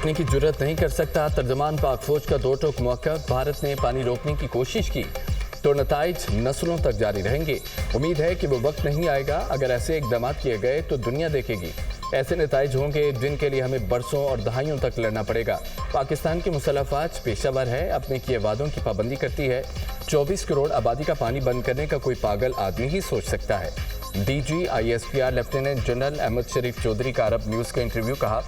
रोकने की जुर्रत नहीं कर सकता। तर्जमान पाक फौज का दो टोक मौक़िफ़। भारत ने पानी रोकने की कोशिश की तो नताइज नस्लों तक जारी रहेंगे। उम्मीद है कि वो वक्त नहीं आएगा, अगर ऐसे इक़दाम किए गए तो दुनिया देखेगी। ऐसे नताइज होंगे जिनके लिए हमें बरसों और दहाइयों तक लड़ना पड़ेगा। पाकिस्तान की मुसल्लह फ़ौज पेशावर है, अपने किए वादों की पाबंदी करती है। 24 करोड़ आबादी का पानी बंद करने का कोई पागल आदमी ही सोच सकता है। DG ISPR lieutenant general Ahmed Sharif Chaudhry का अरब न्यूज़ का इंटरव्यू। कहा,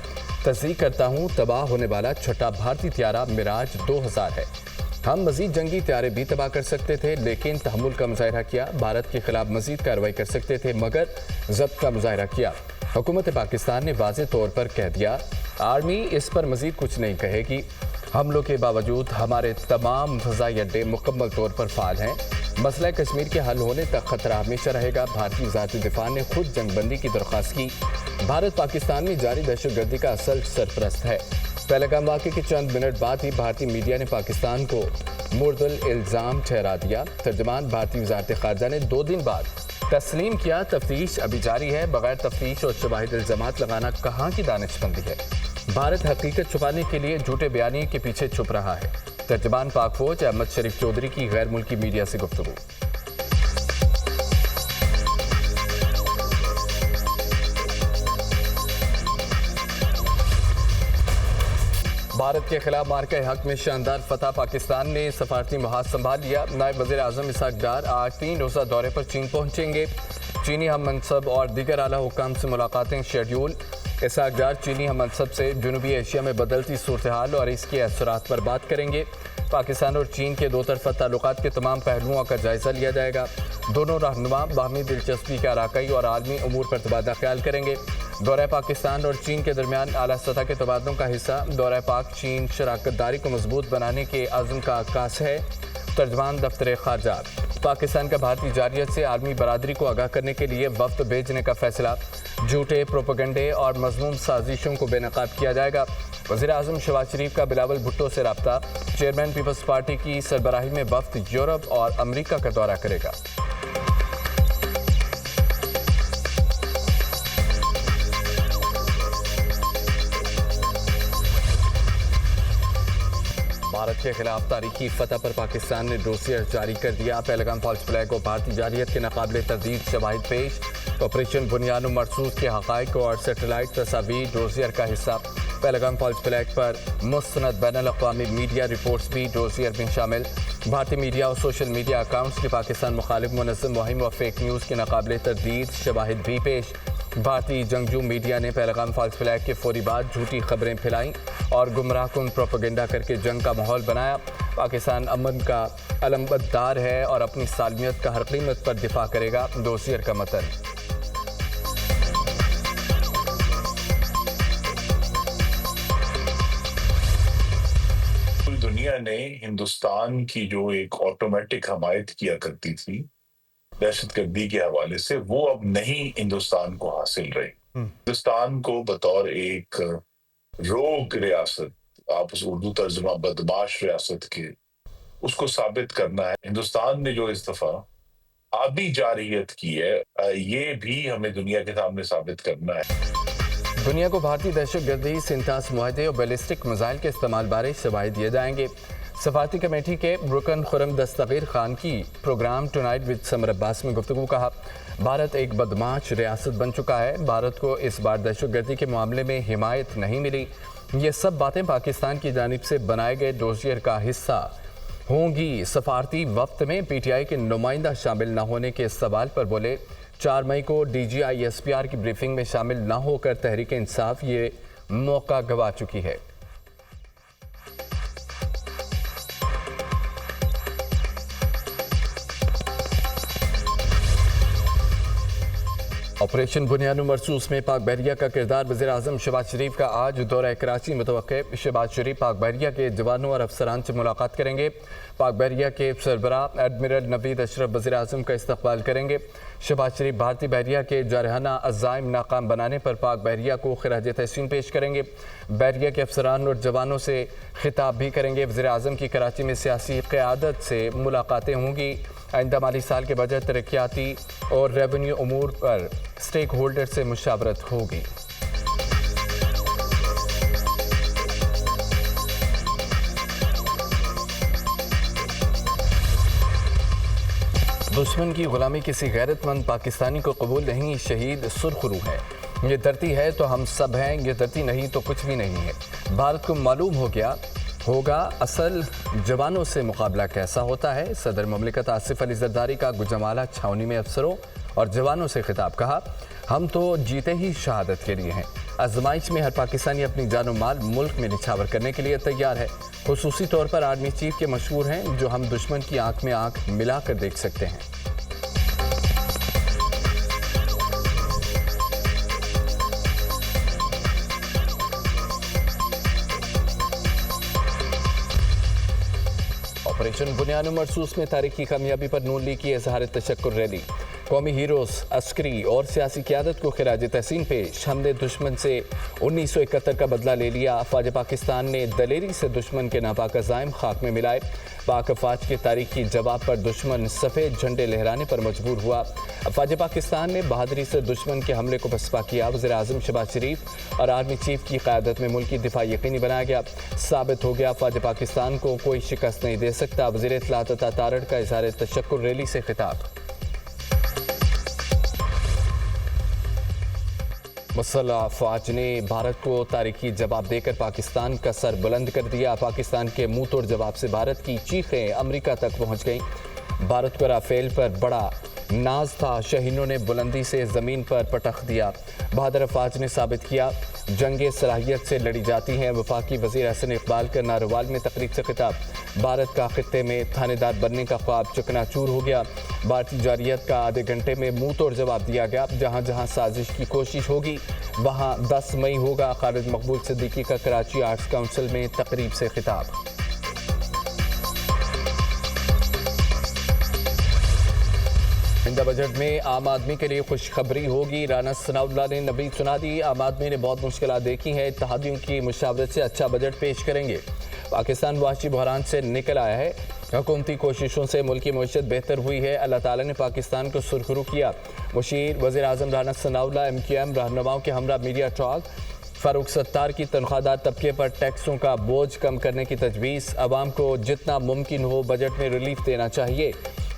तस्दीक करता हूँ, तबाह होने वाला छठा भारतीय त्यारा मिराज 2000 है। हम मजीद जंगी त्यारे भी तबाह कर सकते थे, लेकिन तहम्मुल का मुजाहरा किया। भारत के खिलाफ मजीद कार्रवाई कर सकते थे, मगर ज़ब्त का मुजाहरा किया। हुकूमत पाकिस्तान ने वाज़ेह तौर पर कह दिया, आर्मी इस पर मजीद कुछ नहीं कहेगी। हमलों के बावजूद हमारे तमाम फ़ज़ाई अड्डे मुकम्मल तौर पर फ़ाल हैं। मसला कश्मीर के हल होने तक खतरा हमेशा रहेगा। भारतीय वज़ारत दिफ़ा ने खुद जंगबंदी की दरख्वास्त की। भारत पाकिस्तान में जारी दहशतगर्दी का असल सरपरस्त है। पहलगाम वाक़े के चंद मिनट बाद ही भारतीय मीडिया ने पाकिस्तान को मुर्दल इल्ज़ाम ठहरा दिया। तर्जमान भारतीय वज़ारत ख़ारजा ने 2 दिन बाद तस्लीम किया, तफ्तीश अभी जारी है। बगैर तफ्तीश और शवाहिद इल्ज़ामात लगाना कहाँ की दानिशमंदी है। भारत हकीकत छुपाने के लिए झूठे बयानी के पीछे छुप रहा है। तर्जमान पाक फौज अहमद शरीफ चौधरी की गैर मुल्की मीडिया से गुफ्तगू। भारत के खिलाफ मार्के हक में शानदार फतह। पाकिस्तान ने सफारती महाज संभाल लिया। नायब वज़ीर आज़म इसहाक डार आज 3 रोज़ा दौरे पर चीन पहुंचेंगे। चीनी हम मनसब और दीगर आला हुक्काम से मुलाकातें शेड्यूल। इसहाक डार चीनी हम मनसब से जनूबी एशिया में बदलती सूरत हाल और इसके असरात पर बात करेंगे। पाकिस्तान और चीन के 2 तरफ़ा ताल्लुकात के तमाम पहलुओं का जायज़ा लिया जाएगा। दोनों रहनुमा बाहमी दिलचस्पी के अराकाई और आलमी उमूर पर तबादला ख्याल करेंगे। दौरा पाकिस्तान और चीन के दरमियान आला सतह के तबादलों का हिस्सा दौरा पाक चीन शराकत दारी को मजबूत बनाने के आज़म का आकाश है। तर्जमान दफ्तर ख़ारजा। पाकिस्तान का भारतीय जारियत से आलमी बरादरी को आगाह करने के लिए वफ्द भेजने का फैसला। झूठे प्रोपेगेंडे और मज़मूम साजिशों को बेनकाब किया जाएगा। वज़ीर आज़म शहबाज शरीफ का बिलावल भुट्टो से रब्ता। चेयरमैन पीपल्स पार्टी की सरबराही में वफ्द यूरोप और अमरीका का दौरा करेगा। भारत के खिलाफ तारीखी फतह पर पाकिस्तान ने डोसियर जारी कर दिया। पहलगाम फॉल्स फ्लैग को भारतीय जारियत के नाकाबिले तरदीद शवाहिद पेश। ऑपरेशन बुनियाद मरसूस के हक़ाइक़ और सेटेलाइट तस्वीर डोसियर का हिस्सा। पहलगाम फॉल्स फ्लैग पर मुस्तनद बैनुल-अक़वामी मीडिया रिपोर्ट्स भी डोसियर में शामिल। भारतीय मीडिया और सोशल मीडिया अकाउंट्स की पाकिस्तान मुखालिफ मुनज़्ज़म मुहिम और फेक न्यूज़ के नाकाबिले तरदीद शवाहिद भी पेश। भारतीय जंगजू मीडिया ने पहलगाम फॉल्स फ्लैग के फौरी बाद झूठी खबरें फैलाईं और गुमराहकुन प्रोपेगेंडा करके जंग का माहौल बनाया। पाकिस्तान अमन का अलमबरदार है और अपनी सालमियत का हर कीमत पर दिफा करेगा। डोसियर का मतन। दुनिया ने हिंदुस्तान की जो एक ऑटोमेटिक हमायत किया करती थी दहशतगर्दी के हवाले से, वो अब नहीं हिंदुस्तान को हासिल रही। हिंदुस्तान को बतौर एक रोग रियासत, आप उस उर्दू तर्जुमा बदमाश रियासत के, उसको साबित करना है। हिंदुस्तान ने जो इस दफा आबी जारियत की है, ये भी हमें दुनिया के सामने साबित करना है। दुनिया को भारतीय दहशतगर्दी, सिंतास मुआहदे और बैलिस्टिक मिसाइल के इस्तेमाल बारे शवाहिद दिए जाएंगे। सफारती कमेटी के रुकन खुरम दस्तगीर खान की program tonight with Samar Abbas में गुफ्तगू। कहा, भारत एक बदमाश रियासत बन चुका है। भारत को इस बार दहशतगर्दी के मामले में हिमायत नहीं मिली। ये सब बातें पाकिस्तान की जानिब से बनाए गए डोसियर का हिस्सा होंगी। सफारती वक्त में PTI के नुमाइंदा शामिल न होने के सवाल पर बोले, 4 मई को DG ISPR की ब्रीफिंग में शामिल न होकर तहरीक इंसाफ ये मौका गंवा चुकी है। ऑपरेशन बुनियाद मरसूस में पाक बहरिया का किरदार। वज़ीर आज़म शहबाज शरीफ का आज दौरा कराची मुतवक्किल। शहबाज शरीफ पाक बहरिया के जवानों और अफसरान से मुलाकात करेंगे। पाक बहरिया के सरबराह एडमिरल नवीद अशरफ वज़ीर आज़म का इस्तकबाल करेंगे। शहबाज शरीफ भारतीय बहरिया के जारहाना अज़ाइम नाकाम बनाने पर पाक बहरिया को खिराज तहसीन पेश करेंगे। बहरिया के अफसरान और जवानों से खिताब भी करेंगे। वज़ीर आज़म की कराची में सियासी क़यादत से मुलाकातें होंगी। आइंदा माली साल के बजट, तरक्याती और रेवेन्यू उमूर पर स्टेक होल्डर से मुशावरत होगी। दुश्मन की गुलामी किसी गैरतमंद पाकिस्तानी को कबूल नहीं, शहीद सुरखरू है। ये धरती है तो हम सब हैं, ये धरती नहीं तो कुछ भी नहीं है। भारत को मालूम हो गया होगा असल जवानों से मुकाबला कैसा होता है। सदर मुमलिकत आसिफ अली जरदारी का गुजरावाला छावनी में अफसरों और जवानों से खिताब। कहा, हम तो जीते ही शहादत के लिए हैं। आजमाइश में हर पाकिस्तानी अपनी जानो माल मुल्क में निछावर करने के लिए तैयार है। खुसूसी तौर पर आर्मी चीफ के मशहूर हैं, जो हम दुश्मन की आंख में आंख मिलाकर देख सकते हैं। ऑपरेशन बुनियाद मरसूस में तारीखी कामयाबी पर नून लीग की इजहार तशक्कुर रैली। कौमी हीरोज, अस्करी और सियासी क़यादत को खिराज तहसीन पेश। हमने दुश्मन से 1971 का बदला ले लिया। अफवाज पाकिस्तान ने दलेरी से दुश्मन के नापाक अज़ाइम खाक में मिलाए। पाक अफवाज के तारीखी जवाब पर दुश्मन सफ़ेद झंडे लहराने पर मजबूर हुआ। अफवाज पाकिस्तान ने बहादुरी से दुश्मन के हमले को पसपा किया। वज़ीर आज़म शहबाज शरीफ और आर्मी चीफ की क़यादत में मुल्की दिफा यकीनी बनाया गया। साबित हो गया अफवाज पाकिस्तान को कोई शिकस्त नहीं दे सकता। वज़ीर इत्तलात अता तारड़ का इज़हार तशक्कुर रैली से खिताब। मुसल्लह अफवाज ने भारत को तारीखी जवाब देकर पाकिस्तान का सर बुलंद कर दिया। पाकिस्तान के मुंह तोड़ जवाब से भारत की चीखें अमेरिका तक पहुंच गईं। भारत को राफेल पर बड़ा नाज था, शहीनों ने बुलंदी से ज़मीन पर पटख दिया। बहादुर अफवाज ने साबित किया जंगे सलाहियत से लड़ी जाती हैं। वफाकी वज़ीर हसन इकबाल का नारोवाल में तकरीब से खिताब। भारत का खित्ते में थानेदार बनने का ख्वाब चकनाचूर हो गया। भारतीय जारियत का आधे घंटे में मुंह तोड़ जवाब दिया गया। जहां जहां साजिश की कोशिश होगी वहां 10 मई होगा। खालिद मकबूल सिद्दीकी का कराची आर्ट्स काउंसिल में तकरीब से खिताब। इंदा बजट में आम आदमी के लिए खुशखबरी होगी। राना सनाउल्लाह ने नबी सुना दी। आम आदमी ने बहुत मुश्किलात देखी हैं, इत्तेहादियों की मुशावरत से अच्छा बजट पेश करेंगे। पाकिस्तान वाशी बहरान से निकल आया है। हुकूमती कोशिशों से मुल्क की मईशत बेहतर हुई है। अल्लाह ताला ने पाकिस्तान को सुरखरू किया। मुशीर वज़ीर आज़म राना सनाउल्लाह MQM रहनुमाओं के हमरा मीडिया टॉक। फारूक सत्तार की तनख्वाहदार तबके पर टैक्सों का बोझ कम करने की तजवीज़। अवाम को जितना मुमकिन हो बजट में रिलीफ देना चाहिए।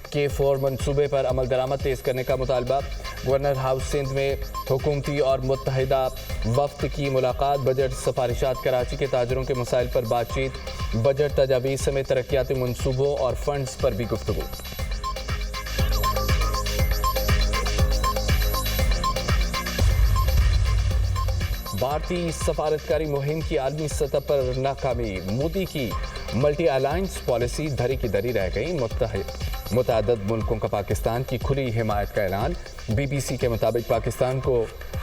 K4 मनसूबे पर अमल दरामद तेज़ करने का मुतालबा। गवर्नर हाउस सिंध में हुकूमती और मुत्तहिदा वफ्द की मुलाकात। बजट सिफारिशात, कराची के ताजरों के मसाइल पर बातचीत। बजट तजावीज़ समेत तरक्याती मनसूबों और फंड्स पर भी गुफ्तगू। भारतीय सफारतकारी मुहिम की आलमी सतह पर नाकामी। मोदी की मल्टी अलायंस पॉलिसी धरी की धरी रह गई। मुतअद्दिद मुल्कों का पाकिस्तान की खुली हिमायत का ऐलान। BBC के मुताबिक पाकिस्तान को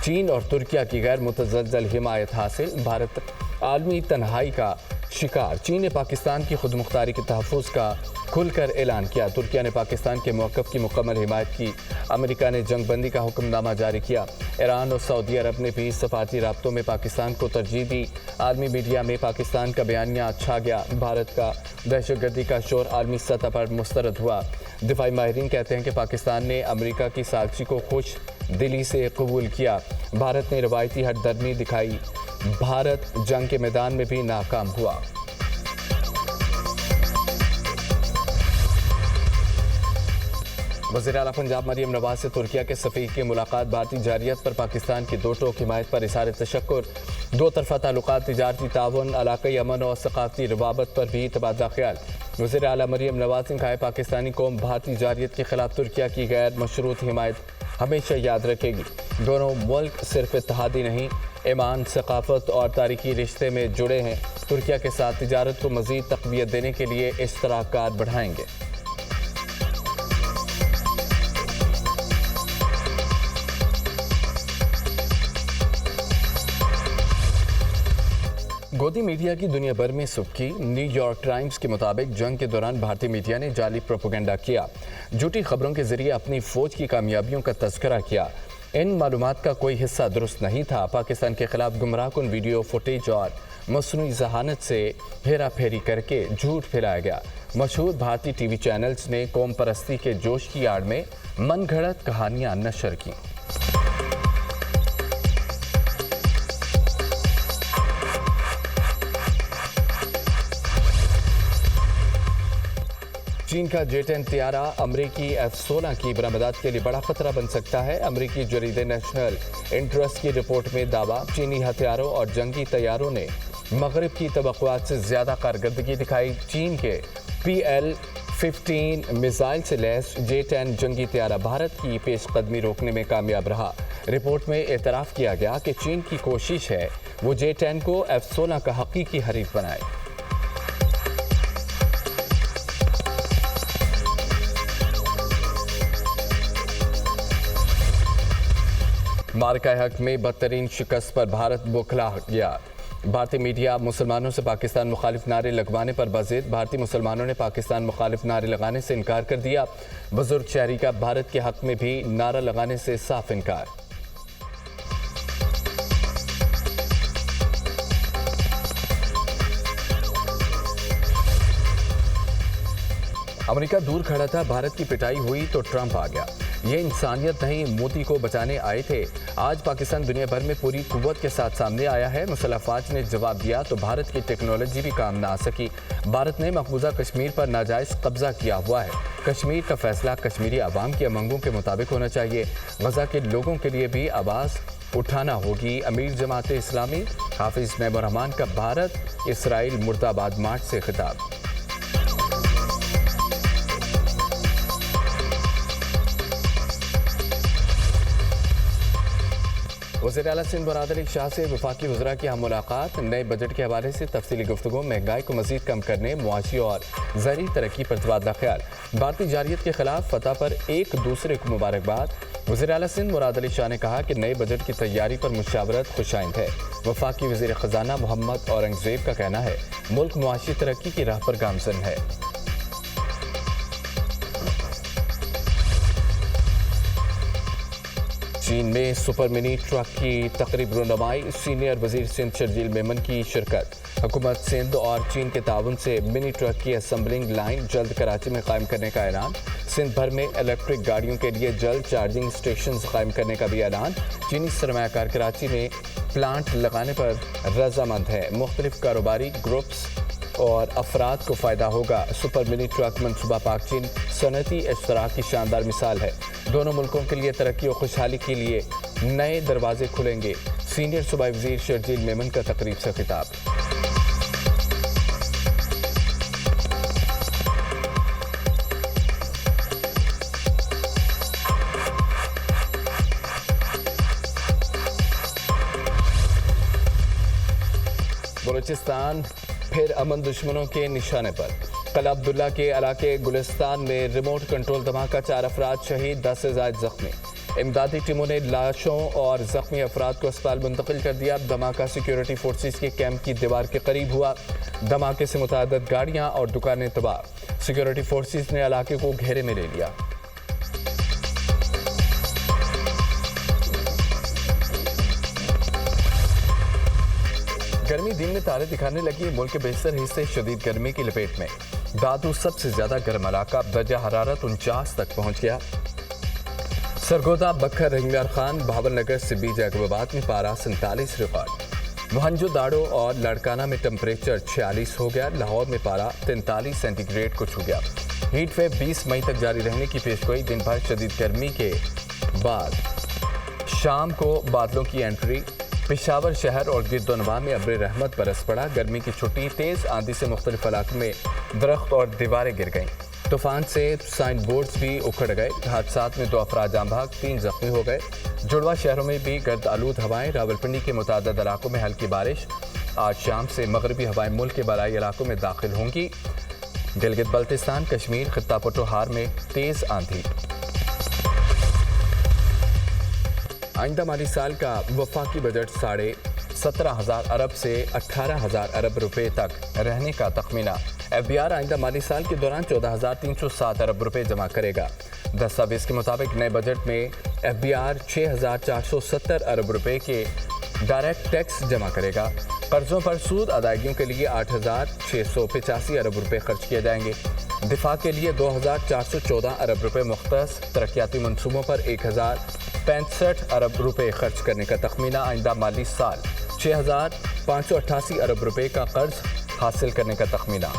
चीन और तुर्किया की गैर मुतज़लज़ल हिमायत हासिल। भारत आलमी तन्हाई का शिकार। चीन ने पाकिस्तान की खुद मुख्तारी के तहफ़्फ़ुज़ का खुलकर ऐलान किया। तुर्किया ने पाकिस्तान के मौक़िफ़ की मुकम्मल हिमायत की। अमेरिका ने जंगबंदी का हुक्मनामा जारी किया। ईरान और सऊदी अरब ने भी सफारती राब्तों में पाकिस्तान को तरजीह दी। आलमी मीडिया में पाकिस्तान का बयानिया छा गया। भारत का दहशतगर्दी का शोर आलमी सतह पर मुस्तरद हुआ। दिफाई माहिरीन कहते हैं कि पाकिस्तान ने अमेरिका की साज़िश को खुश दिली से कबूल किया। भारत ने रवायती हटदर्मी दिखाई। भारत जंग के मैदान में भी नाकाम हुआ। वज़ीर आला पंजाब मरियम नवाज से तुर्किया के सफ़ीर की मुलाकात। भारतीय जारियत पर पाकिस्तान की दो टोक हिमायत पर इज़हार तशक्कुर। दो तरफ़ा ताल्लुकात, तिजारती ताउन, इलाक़ाई अमन और सक़ाफ़ती रवाबत पर भी तबादला ख्याल। वज़ीर आला मरियम नवाज ने कहा, पाकिस्तानी कौम भारतीय जारियत के खिलाफ तुर्किया की गैर मशरूत हिमायत हमेशा याद रखेगी। दोनों मुल्क सिर्फ इत्तेहादी नहीं, ईमान, सक़ाफ़त और तारीख़ी रिश्ते में जुड़े हैं। तुर्किया के साथ तिजारत को मज़ीद तक़वियत देने के लिए इश्तराककार बढ़ाएंगे। गोदी मीडिया की दुनिया भर में सुर्खी। न्यूयॉर्क टाइम्स के मुताबिक जंग के दौरान भारतीय मीडिया ने जाली प्रोपेगेंडा किया, झूठी खबरों के जरिए अपनी फौज की कामयाबियों का तज़किरा किया। इन मालूमात का कोई हिस्सा दुरुस्त नहीं था। पाकिस्तान के खिलाफ गुमराहकुन वीडियो फुटेज और मसनूई ज़हानत से हेरा फेरी करके झूठ फैलाया गया। मशहूर भारतीय TV चैनल्स ने कौम परस्ती के जोश की आड़ में मनगढ़ंत कहानियाँ नशर की। چین کا J-10 طیارہ امریکی F-16 کی برآمدات کے لیے بڑا خطرہ بن سکتا ہے۔ امریکی جریدے نیشنل انٹرسٹ کی رپورٹ میں دعویٰ، چینی ہتھیاروں اور جنگی طیاروں نے مغرب کی توقعات سے زیادہ کارکردگی دکھائی۔ چین کے PL-15 میزائل سے لیس J-10 جنگی طیارہ بھارت کی پیش قدمی روکنے میں کامیاب رہا۔ رپورٹ میں اعتراف کیا گیا کہ چین کی کوشش ہے وہ J-10 کو F-16 کا حقیقی حریف بنائے۔ مارکہ حق میں بدترین شکست پر بھارت بوکھلا گیا۔ بھارتی میڈیا مسلمانوں سے پاکستان مخالف نعرے لگوانے پر بضد، بھارتی مسلمانوں نے پاکستان مخالف نعرے لگانے سے انکار کر دیا۔ بزرگ شہری کا بھارت کے حق میں بھی نعرہ لگانے سے صاف انکار۔ امریکہ دور کھڑا تھا، بھارت کی پٹائی ہوئی تو ٹرمپ آ گیا۔ یہ انسانیت نہیں، مودی کو بچانے آئے تھے۔ آج پاکستان دنیا بھر میں پوری قوت کے ساتھ سامنے آیا ہے۔ مسلح افواج نے جواب دیا تو بھارت کی ٹیکنالوجی بھی کام نہ آ سکی۔ بھارت نے مقبوضہ کشمیر پر ناجائز قبضہ کیا ہوا ہے۔ کشمیر کا فیصلہ کشمیری عوام کی امنگوں کے مطابق ہونا چاہیے۔ غزہ کے لوگوں کے لیے بھی آواز اٹھانا ہوگی۔ امیر جماعت اسلامی حافظ نعیم الرحمان کا بھارت اسرائیل مرد آباد مارچ سے خطاب۔ وزیر اعلیٰ سندھ مراد علی شاہ سے وفاقی وزراء کی ہم ملاقات، نئے بجٹ کے حوالے سے تفصیلی گفتگو، مہنگائی کو مزید کم کرنے، معاشی اور زرعی ترقی پر تبادلہ خیال۔ بھارتی جارحیت کے خلاف فتح پر ایک دوسرے کو مبارکباد۔ وزیر اعلیٰ سندھ مراد علی شاہ نے کہا کہ نئے بجٹ کی تیاری پر مشاورت خوشائند ہے۔ وفاقی وزیر خزانہ محمد اورنگزیب کا کہنا ہے ملک معاشی ترقی کی راہ پر گامزن ہے۔ چین میں سپر منی ٹرک کی تقریب رونمائی، سینئر وزیر سندھ شرجیل میمن کی شرکت۔ حکومت سندھ اور چین کے تعاون سے منی ٹرک کی اسمبلنگ لائن جلد کراچی میں قائم کرنے کا اعلان۔ سندھ بھر میں الیکٹرک گاڑیوں کے لیے جلد چارجنگ اسٹیشنز قائم کرنے کا بھی اعلان۔ چینی سرمایہ کار کراچی میں پلانٹ لگانے پر رضامند ہے۔ مختلف کاروباری گروپس اور افراد کو فائدہ ہوگا۔ سپر منی ٹرک منصوبہ پاک چین صنعتی اشتراک کی شاندار مثال ہے۔ دونوں ملکوں کے لیے ترقی و خوشحالی کے لیے نئے دروازے کھلیں گے۔ سینئر صوبائی وزیر شرجیل میمن کا تقریب سے خطاب۔ بلوچستان پھر امن دشمنوں کے نشانے پر۔ قلعہ عبداللہ کے علاقے گلستان میں ریموٹ کنٹرول دھماکہ، 4 افراد شہید، 10 سے زائد زخمی۔ امدادی ٹیموں نے لاشوں اور زخمی افراد کو اسپتال منتقل کر دیا۔ دھماکہ سیکیورٹی فورسز کے کیمپ کی دیوار کے قریب ہوا۔ دھماکے سے متعدد گاڑیاں اور دکانیں تباہ۔ سیکیورٹی فورسز نے علاقے کو گھیرے میں لے لیا۔ گرمی دن میں تارے دکھانے لگی، ملک کے بیشتر حصے شدید گرمی کی لپیٹ میں۔ دادو سب سے زیادہ گرم علاقہ، درجہ حرارت 49 تک پہنچ گیا۔ سرگودا، بکھر، رنگلر خان، بھاول نگر، سبی، جیکب آباد میں پارہ 47 ریکارڈ۔ موہنجو داڑو اور لڑکانہ میں ٹمپریچر 46 ہو گیا۔ لاہور میں پارہ 43 سینٹی گریڈ کو چھو گیا۔ ہیٹ ویو 20 مئی تک جاری رہنے کی پیشگوئی، دن بھر شدید گرمی کے بعد شام کو بادلوں کی انٹری۔ پشاور شہر اور گرد و نواح میں ابر رحمت برس پڑا۔ گرمی کی چھٹی، تیز آندھی سے مختلف علاقوں میں درخت اور دیواریں گر گئیں۔ طوفان سے سائن بورڈز بھی اکھڑ گئے۔ حادثات میں 2 افراد جاں بحق، 3 زخمی ہو گئے۔ جڑواں شہروں میں بھی گرد آلود ہوائیں۔ راولپنڈی کے متعدد علاقوں میں ہلکی بارش۔ آج شام سے مغربی ہوائیں ملک کے بالائی علاقوں میں داخل ہوں گی۔ گلگت بلتستان، کشمیر، خطہ پٹوہار میں تیز آندھی۔ آئندہ مالی سال کا وفاقی بجٹ 17,500 ارب سے 18,000 ارب روپے تک رہنے کا تخمینہ۔ ایف بی آر آئندہ مالی سال کے دوران 14,307 ارب روپے جمع کرے گا۔ دستاویز کے مطابق نئے بجٹ میں ایف بی آر 6,470 ارب روپے کے ڈائریکٹ ٹیکس جمع کرے گا۔ قرضوں پر سود ادائیگیوں کے لیے 8,685 ارب روپے خرچ کیے جائیں گے۔ دفاع کے لیے 2,414 ارب روپے مختص۔ ترقیاتی منصوبوں پر 1,065 ارب روپے خرچ کرنے کا تخمینہ۔ آئندہ مالی سال 6,588 ارب روپے کا قرض حاصل کرنے کا تخمینہ۔